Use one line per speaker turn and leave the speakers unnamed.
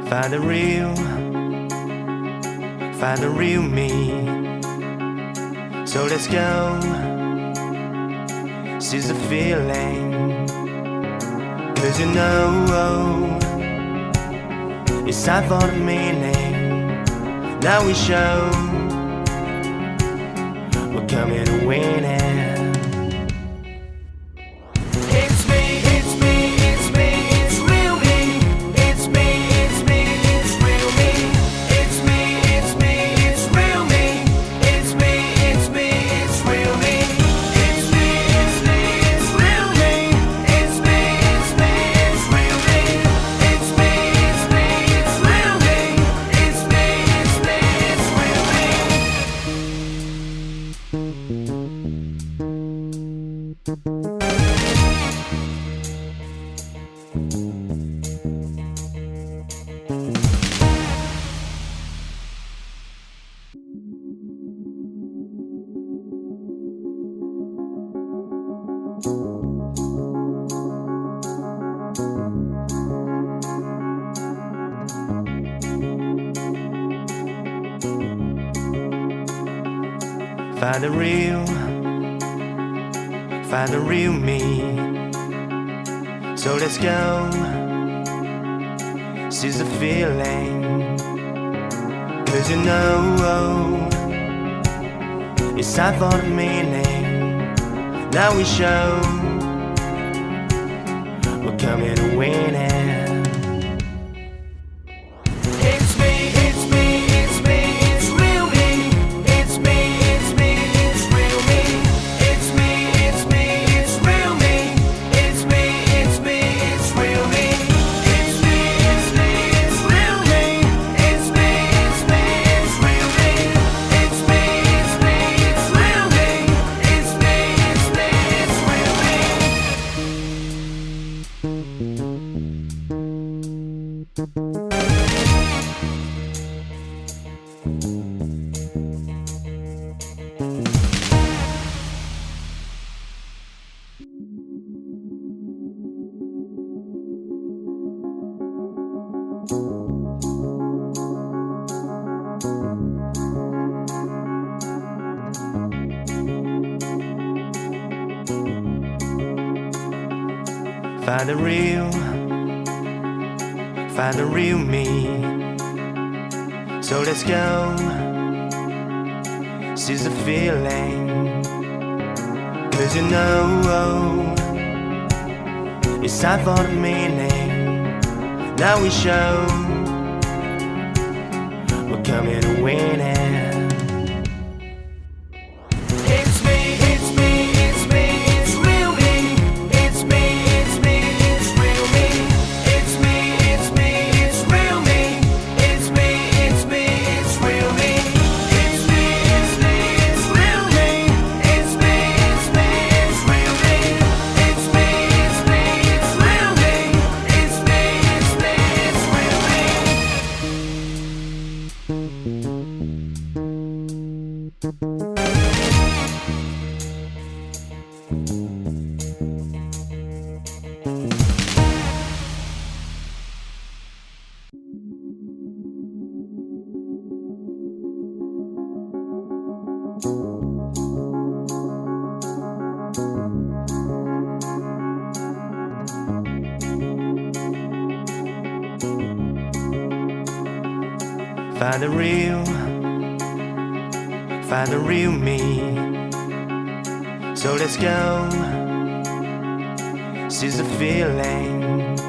Find the real me. So let's go, seize the feeling. 'Cause you know it's time for the meaning. Now we show we're coming to win it. Find the real me. So let's go, seize the feeling. 'Cause you know it's time for the meaning. Now we show we're coming to win it. Find the real me. So let's go, seize the feeling. 'Cause you know it's time for the meaning. Now we show we're coming to win it. Find the real me. So let's go, seize the feeling.